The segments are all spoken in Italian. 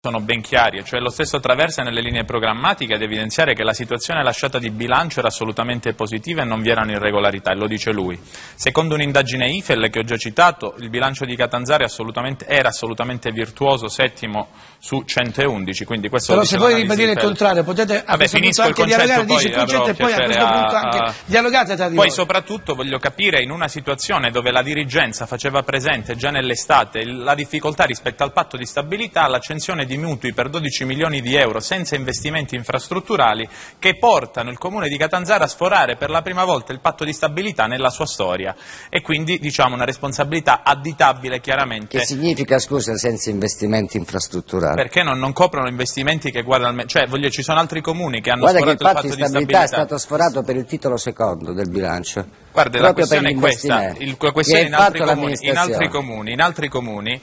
sono ben chiari, cioè lo stesso Traversa nelle linee programmatiche ad evidenziare che la situazione lasciata di bilancio era assolutamente positiva e non vi erano irregolarità, e lo dice lui. Secondo un'indagine IFEL che ho già citato, il bilancio di Catanzaro era assolutamente virtuoso, settimo su 111, quindi questo però se voi ribadire il contrario, potete a questo punto anche dialogare, dice il concetto, e poi a questo punto anche dialogate tra di voi. Poi soprattutto voglio capire, in una situazione dove la dirigenza faceva presente già nell'estate la difficoltà rispetto al patto di stabilità, l'accensione di mutui per 12 milioni di euro senza investimenti infrastrutturali che portano il comune di Catanzaro a sforare per la prima volta il patto di stabilità nella sua storia, e quindi diciamo una responsabilità additabile chiaramente. Che significa, scusa, senza investimenti infrastrutturali? Perché non coprono investimenti che guardano, cioè ci sono altri comuni che hanno sforato il patto di stabilità. È stato sforato per il titolo secondo del bilancio. Guarda, la questione è questa, la questione in altri comuni,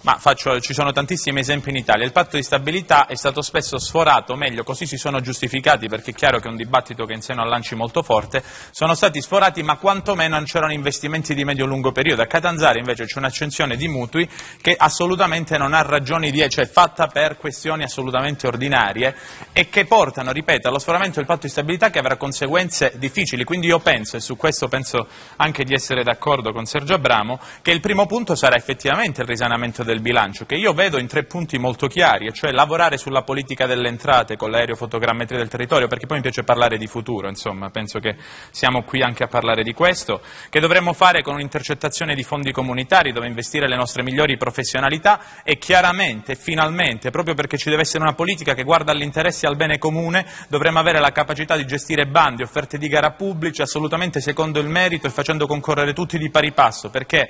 ma ci sono tantissimi esempi in Italia, il patto di stabilità è stato spesso sforato, o meglio, così si sono giustificati, perché è chiaro che è un dibattito che in seno all'ANCI molto forte, sono stati sforati ma quantomeno non c'erano investimenti di medio-lungo periodo. A Catanzaro invece c'è un'accensione di mutui che assolutamente non ha ragioni di, cioè fatta per questioni assolutamente ordinarie e che portano, ripeto, allo sforamento del patto di stabilità che avrà conseguenze difficili. Quindi io penso, e su questo penso anche di essere d'accordo con Sergio Abramo, che il primo punto sarà effettivamente il risanamento del bilancio, che io vedo in 3 punti molto chiari, e cioè lavorare sulla politica delle entrate con l'aerofotogrammetria del territorio, perché poi mi piace parlare di futuro, insomma, penso che siamo qui anche a parlare di questo, che dovremmo fare con un'intercettazione di fondi comunitari dove investire le nostre migliori professionalità, e chiaramente, finalmente, proprio perché ci deve essere una politica che guarda all'interesse e al bene comune, dovremmo avere la capacità di gestire bandi, offerte di gara pubblici assolutamente secondo il merito e facendo concorrere tutti di pari passo, perché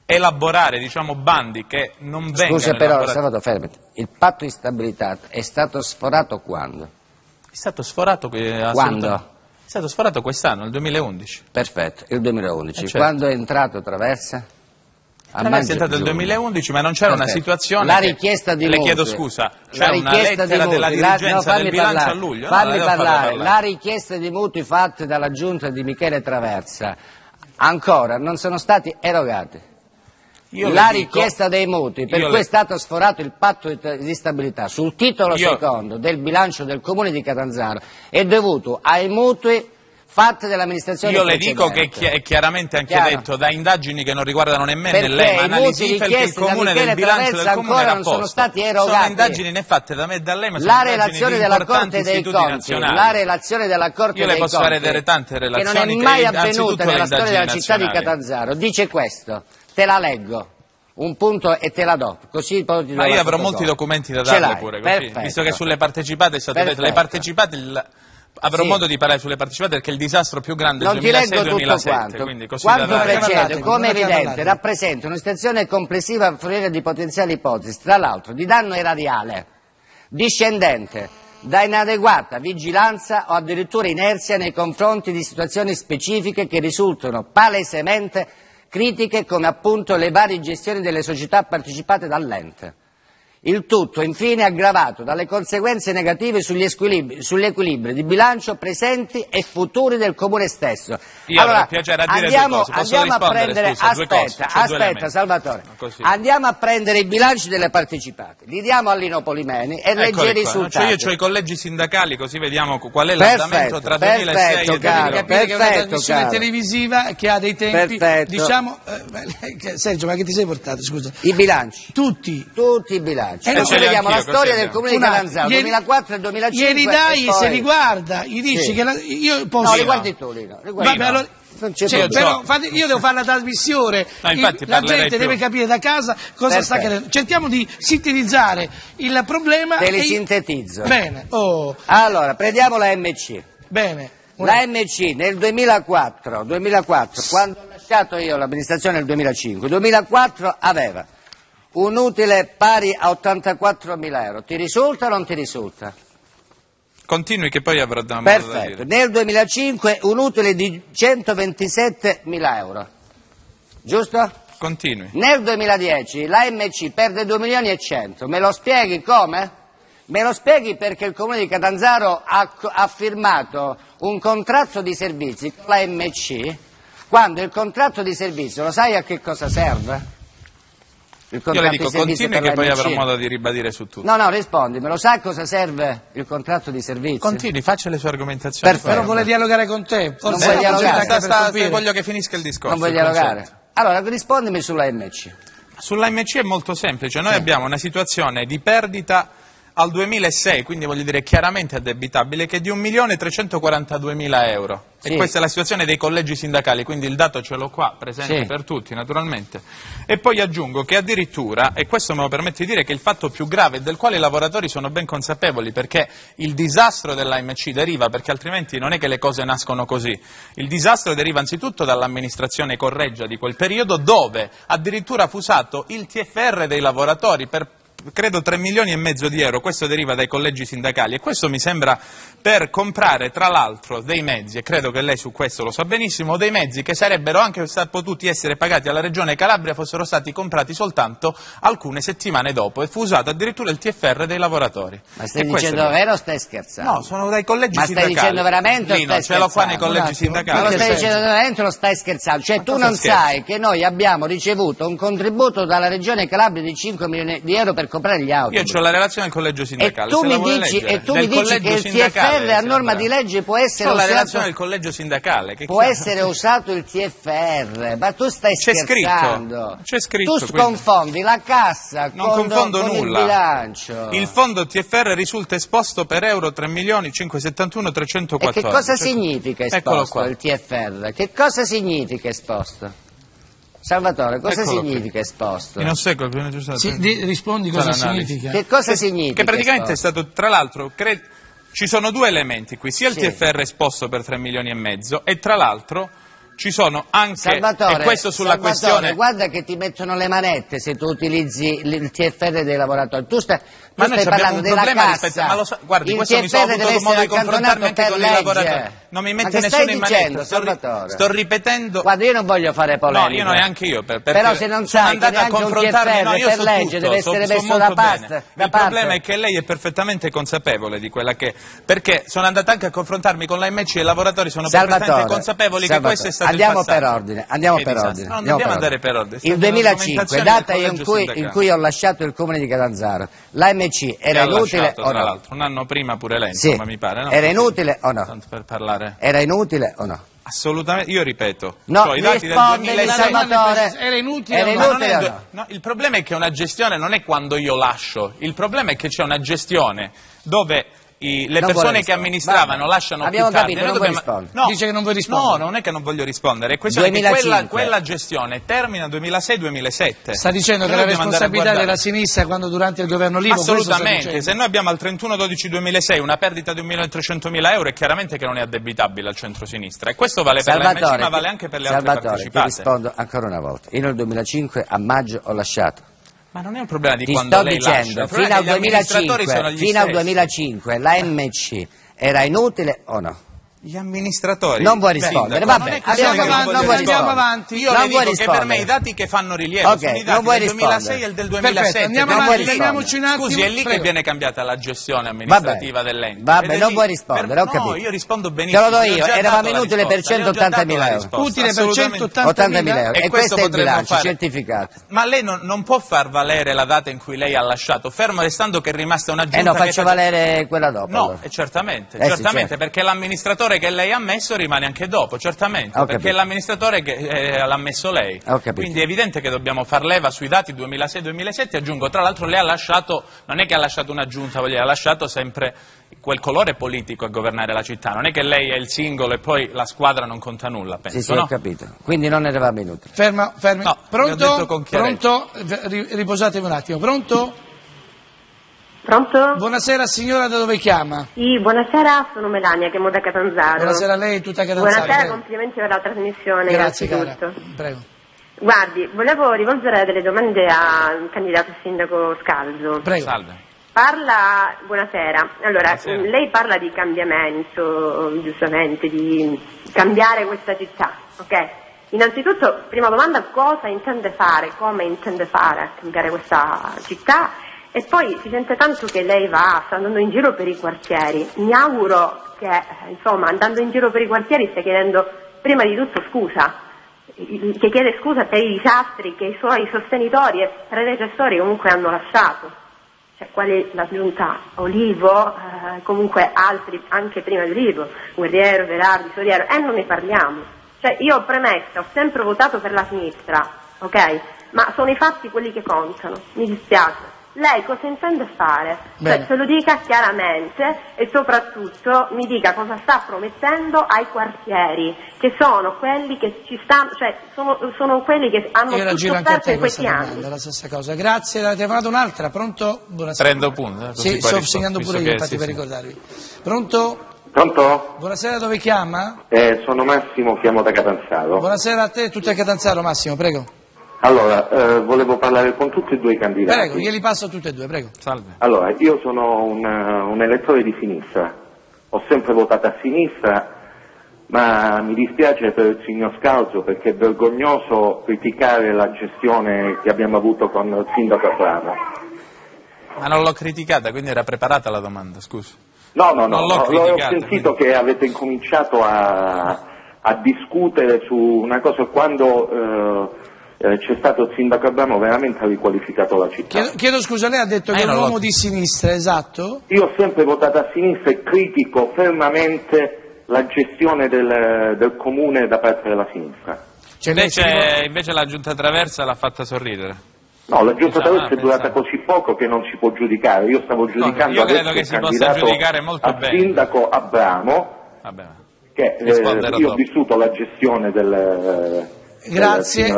elaborare, diciamo, bandi che non vengano... Scusa però, Salvatore, fermati. Il patto di stabilità è stato sforato quando? È stato sforato... Quando? È stato sforato quest'anno, nel 2011. Perfetto, il 2011. Certo. Quando è entrato Traversa? Traversa è entrato nel 2011, ma non c'era una situazione... La richiesta di le chiedo scusa, c'è una lettera della dirigenza del bilancio a luglio? Fammi parlare. La richiesta di mutui fatte dalla giunta di Michele Traversa ancora non sono stati erogati. La richiesta dei mutui per cui è stato sforato il patto di stabilità sul titolo secondo del bilancio del comune di Catanzaro è dovuto ai mutui fatti dall'amministrazione precedente. Io le dico che è chiaramente anche detto da indagini che non riguardano nemmeno lei, ma analisi IFEL, che il comune del bilancio del comune era non sono stati erogati. Sono indagini né fatte da me e da lei, ma sono la relazione della Corte dei Conti, nazionali. La relazione della Corte dei Conti, io le posso vedere tante relazioni che non è mai avvenuta nella storia della città di Catanzaro, dice questo, te la leggo. Un punto e te la do, così poi ti do. Ma io avrò molti documenti da darle pure, così, visto che sulle partecipate è stato detto, le partecipate, avrò modo di parlare sulle partecipate perché è il disastro più grande del 2006-2007, quindi così quanto precede, come evidente, rappresenta una situazione complessiva foriera di potenziali ipotesi, tra l'altro di danno erariale, discendente da inadeguata vigilanza o addirittura inerzia nei confronti di situazioni specifiche che risultano palesemente critiche, come appunto le varie gestioni delle società partecipate dall'ente. Il tutto infine aggravato dalle conseguenze negative sugli equilibri di bilancio presenti e futuri del comune stesso. Allora, andiamo a prendere, aspetta Salvatore, andiamo a prendere i bilanci delle partecipate, li diamo a Lino Polimeni e legge i risultati. Io ho i collegi sindacali, così vediamo qual è l'andamento tra 2006 e 2007. Capire che è una trasmissione televisiva che ha dei tempi, diciamo, Sergio, ma che ti sei portato, scusa? I bilanci. Tutti i bilanci. Noi vediamo la storia del comune di Catanzaro, 2004 e 2005. Glieli dai e se li guarda, gli dici che io posso... No, li guardi tu, Lino. Vabbè, allora... però io devo fare la trasmissione, la gente deve capire da casa cosa sta accadendo. Cerchiamo di sintetizzare il problema. Te li sintetizzo. Bene. Allora, prendiamo la MC. Bene. La MC nel 2004, quando ho lasciato io l'amministrazione nel 2004 aveva un utile pari a 84.000 euro. Ti risulta o non ti risulta? Continui che poi avrò da Perfetto. Nel 2005 un utile di 127.000 euro. Giusto? Continui. Nel 2010 la MC perde 2 milioni e 100. Me lo spieghi come? Me lo spieghi perché il comune di Catanzaro ha firmato un contratto di servizi con la MC, quando il contratto di servizio lo sai a che cosa serve? Io le dico continui che poi avrò modo di ribadire su tutto. No, rispondimelo. Sa cosa serve il contratto di servizio? Continui, faccia le sue argomentazioni. Perfetto. Non vuole dialogare con te? Forse non vuole dialogare. Voglio che finisca il discorso. Non vuole dialogare? Allora, rispondimi sulla MC. Sulla MC è molto semplice. Noi abbiamo una situazione di perdita al 2006, quindi voglio dire chiaramente addebitabile, che è di 1.342.000 euro. E questa è la situazione dei collegi sindacali, quindi il dato ce l'ho qua, presente per tutti naturalmente. E poi aggiungo che addirittura, e questo me lo permette di dire, che il fatto più grave, del quale i lavoratori sono ben consapevoli, perché il disastro dell'AMC deriva, perché altrimenti non è che le cose nascono così, il disastro deriva anzitutto dall'amministrazione Correggia di quel periodo, dove addirittura fu usato il TFR dei lavoratori per credo 3 milioni e mezzo di euro, questo deriva dai collegi sindacali, e questo mi sembra per comprare tra l'altro dei mezzi, e credo che lei su questo lo sa benissimo, dei mezzi che sarebbero anche potuti essere pagati alla Regione Calabria, fossero stati comprati soltanto alcune settimane dopo, e fu usato addirittura il TFR dei lavoratori. Ma stai dicendo vero o stai scherzando? No, sono dai collegi sindacali. Ma stai dicendo veramente o stai scherzando? Ce l'ho qua nei collegi sindacali. Ma lo stai dicendo veramente o lo stai scherzando? Cioè tu non sai che noi abbiamo ricevuto un contributo dalla Regione Calabria di 5 milioni di euro per comprare gli auto. Io ho la relazione al collegio sindacale. E tu mi dici che il TFR a norma di legge può essere usato. La relazione del collegio sindacale. Può essere usato il TFR, ma tu stai scherzando. C'è scritto. Tu confondi la cassa con il bilancio. Il fondo TFR risulta esposto per euro 3.571.314. E che cosa significa esposto il TFR? Che cosa significa esposto? Salvatore, cosa significa esposto? In un secolo, rispondi cosa significa. Che cosa significa? Che praticamente è stato, tra l'altro, ci sono due elementi qui, sia il TFR esposto per 3 milioni e mezzo, e tra l'altro ci sono anche, Salvatore, e questo sulla questione... guarda che ti mettono le manette se tu utilizzi il TFR dei lavoratori. Tu stai parlando della cassa. Guardi, questo mi sono avuto modo di confrontarmi anche con i lavoratori. Non mi mette nessuno in manetta, sto ripetendo... Guarda, io non voglio fare polemica. No, io neanche io, però se non sai che neanche un TFR per legge deve essere messo da parte. Il problema è che lei è perfettamente consapevole di quella che... Perché sono andato anche a confrontarmi con l'AMC e i lavoratori sono perfettamente consapevoli che questo è stato Andiamo per ordine. No, non dobbiamo andare per ordine. Il 2005, data in cui ho lasciato il comune di Catanzaro, l'AMC era inutile o no? Tra l'altro, un anno prima pure lei, insomma, mi pare, no? Era inutile o no? Tanto per parlare. Era inutile o no? Assolutamente, io ripeto, no, i dati del 2006 era inutile, no, il problema è che una gestione non è quando io lascio, il problema è che c'è una gestione dove le persone che amministravano lasciano più tardi. Capito, non vuoi rispondere. No, dice che non vuoi rispondere. No, non è che non voglio rispondere, è questione che quella gestione termina 2006-2007. Sta dicendo che la responsabilità della sinistra quando durante il governo Livo. Assolutamente, se noi abbiamo al 31-12-2006 una perdita di 1.300.000 euro è chiaramente che non è addebitabile al centro-sinistra, e questo vale per l'AMC ma vale anche per le altre partecipate. Ti rispondo ancora una volta. Io nel 2005 a maggio ho lasciato. Ma non è un problema di quando lei lascia. Fino al 2005 l'AMC era inutile o no? Gli amministratori. Non vuoi rispondere, vabbè. Andiamo avanti. Io le dico che per me i dati che fanno rilievo sono i dati del 2006 e del 2007. Andiamoci un attimo. Scusi, è lì che viene cambiata la gestione amministrativa dell'ente. Vabbè, non vuoi rispondere, ho capito. No, io rispondo benissimo. Te lo do io, eravamo inutili per 180.000 euro. Utile per 180.000 euro. E questo è il bilancio certificato. Ma lei non può far valere la data in cui lei ha lasciato, fermo restando che è rimasta una giunta. No, faccio valere quella dopo. No, certamente, perché l'amministratore che lei ha messo rimane anche dopo, certamente, perché è l'amministratore che l'ha messo lei. Quindi è evidente che dobbiamo far leva sui dati 2006-2007, aggiungo, tra l'altro lei ha lasciato, non è che ha lasciato una giunta, ha lasciato sempre quel colore politico a governare la città, non è che lei è il singolo e poi la squadra non conta nulla, penso, Sì, ho capito, quindi non eravamo inutili. Fermi, no, pronto? Riposatevi un attimo, pronto? Pronto? Buonasera signora, da dove chiama? Sì, buonasera, sono Melania, chiamo da Catanzaro. Buonasera a lei, tutta Catanzaro. Buonasera, complimenti per la trasmissione. Grazie cara, prego. Guardi, volevo rivolgere delle domande al candidato sindaco Scalzo. Prego. Salve. Buonasera. Allora, lei parla di cambiamento, giustamente, di cambiare questa città, ok? Innanzitutto, prima domanda, cosa intende fare, come intende fare a cambiare questa città? E poi si sente tanto che lei sta andando in giro per i quartieri. Mi auguro che, insomma, andando in giro per i quartieri stia chiedendo prima di tutto scusa che chiede scusa per i disastri che i suoi sostenitori e predecessori comunque hanno lasciato, cioè quali la giunta Olivo, comunque altri anche prima di Olivo, Guerriero, Verardi, Soriero, e non ne parliamo. Cioè io ho premesso, ho sempre votato per la sinistra, ok? Ma sono i fatti quelli che contano, mi dispiace. Lei cosa intende fare? Cioè, se lo dica chiaramente e soprattutto mi dica cosa sta promettendo ai quartieri, che sono quelli che ci stanno, cioè sono quelli che hanno tutto sofferto in questi anni. La stessa cosa. Grazie, la telefonata un'altra. Pronto? Buonasera. Prendo punto. Sì, sto segnando pure io, infatti, per ricordarvi. Pronto? Pronto? Buonasera, dove chiama? Sono Massimo, chiamo da Catanzaro. Buonasera a te, tutti a Catanzaro, Massimo, prego. Allora, volevo parlare con tutti e due i candidati. Prego, glieli passo tutti e due, prego. Salve. Allora, io sono un elettore di sinistra, ho sempre votato a sinistra, ma mi dispiace per il signor Scalzo perché è vergognoso criticare la gestione che abbiamo avuto con il sindaco Abramo. Ma non l'ho criticata, quindi era preparata la domanda, scusi. No, ho sentito che avete incominciato a discutere su una cosa quando c'è stato il sindaco Abramo, veramente ha riqualificato la città. Chiedo scusa, lei ha detto che è un uomo di sinistra, esatto? Io ho sempre votato a sinistra e critico fermamente la gestione del comune da parte della sinistra. Invece la giunta Traversa l'ha fatta sorridere. No, la giunta Traversa è durata così poco che non si può giudicare. Io stavo giudicando io credo che si possa giudicare molto bene. Sindaco Abramo, che io ho vissuto la gestione del... Grazie.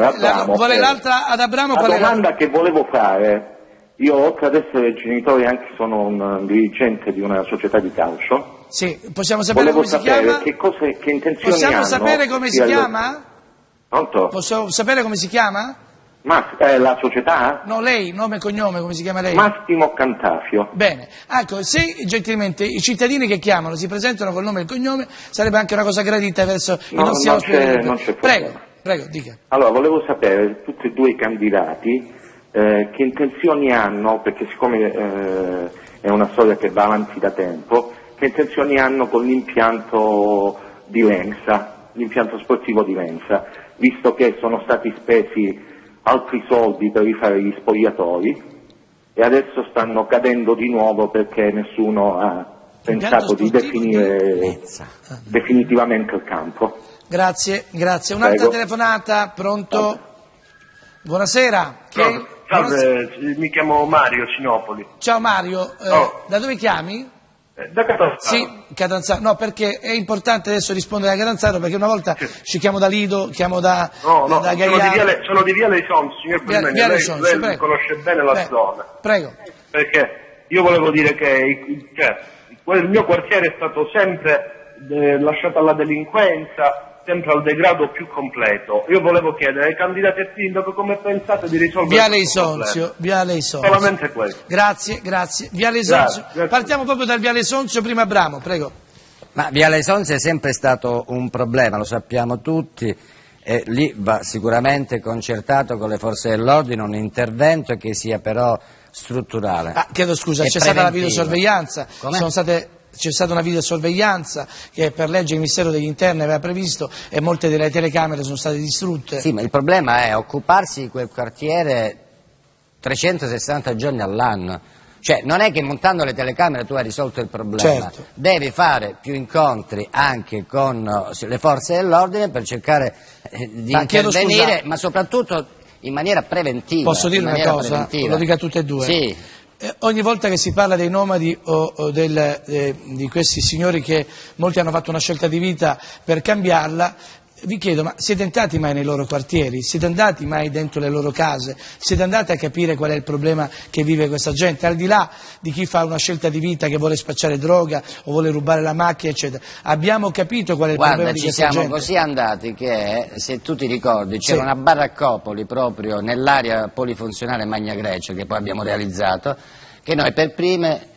Vuole l'altra ad Abramo? La domanda che volevo fare, io oltre ad essere genitore anche sono un dirigente di una società di calcio. Sì, possiamo sapere come si chiama? Che intenzioni possiamo hanno? Sapere come si chiama? Pronto? Posso sapere come si chiama? La società? No, lei, nome e cognome, come si chiama lei? Massimo Cantafio. Bene, ecco, se gentilmente i cittadini che chiamano si presentano col nome e il cognome, sarebbe anche una cosa gradita verso i nostri ospiti. Non c'è problema. Prego, dica. Allora, volevo sapere, tutti e due i candidati, che intenzioni hanno, perché siccome è una storia che va avanti da tempo, che intenzioni hanno con l'impianto di Lenza, l'impianto sportivo di Lenza, visto che sono stati spesi altri soldi per rifare gli spogliatoi e adesso stanno cadendo di nuovo perché nessuno ha pensato di definire definitivamente il campo. Grazie. Un'altra telefonata, pronto? Buonasera. Salve, mi chiamo Mario Sinopoli. Ciao Mario, da dove chiami? Da Catanzaro. Sì, Catanzaro. No, perché è importante adesso rispondere a Catanzaro perché una volta ci chiamo da Lido, chiamo da Gaiano. Sono di Viale Sonzio, signor Presidente, lei conosce bene la zona. Prego. Perché io volevo dire che il mio quartiere è stato sempre lasciato alla delinquenza, sempre al degrado più completo. Io volevo chiedere ai candidati a sindaco come pensate di risolvere Viale Sonzio. Solamente questo. Grazie. Viale Sonzio. Grazie. Partiamo proprio dal Viale Sonzio, prima Abramo, prego. Ma Viale Sonzio è sempre stato un problema, lo sappiamo tutti, e lì va sicuramente concertato con le forze dell'ordine un intervento che sia però strutturale. Chiedo scusa, c'è stata la videosorveglianza, c'è stata una videosorveglianza che per legge il Ministero degli Interni aveva previsto e molte delle telecamere sono state distrutte. Sì, ma il problema è occuparsi di quel quartiere 360 giorni all'anno. Cioè, non è che montando le telecamere tu hai risolto il problema. Certo. Devi fare più incontri anche con le forze dell'ordine per cercare di intervenire, ma soprattutto in maniera preventiva. Posso dire una cosa? Lo dica a tutte e due. Sì. Ogni volta che si parla dei nomadi o di questi signori che molti hanno fatto una scelta di vita per cambiarla, vi chiedo, ma siete entrati mai nei loro quartieri? Siete andati mai dentro le loro case? Siete andati a capire qual è il problema che vive questa gente? Al di là di chi fa una scelta di vita che vuole spacciare droga o vuole rubare la macchina, eccetera, abbiamo capito qual è il problema di questa gente? Guarda, ci siamo così andati che, se tu ti ricordi, c'era una baraccopoli proprio nell'area polifunzionale Magna Grecia, che poi abbiamo realizzato, che noi per prime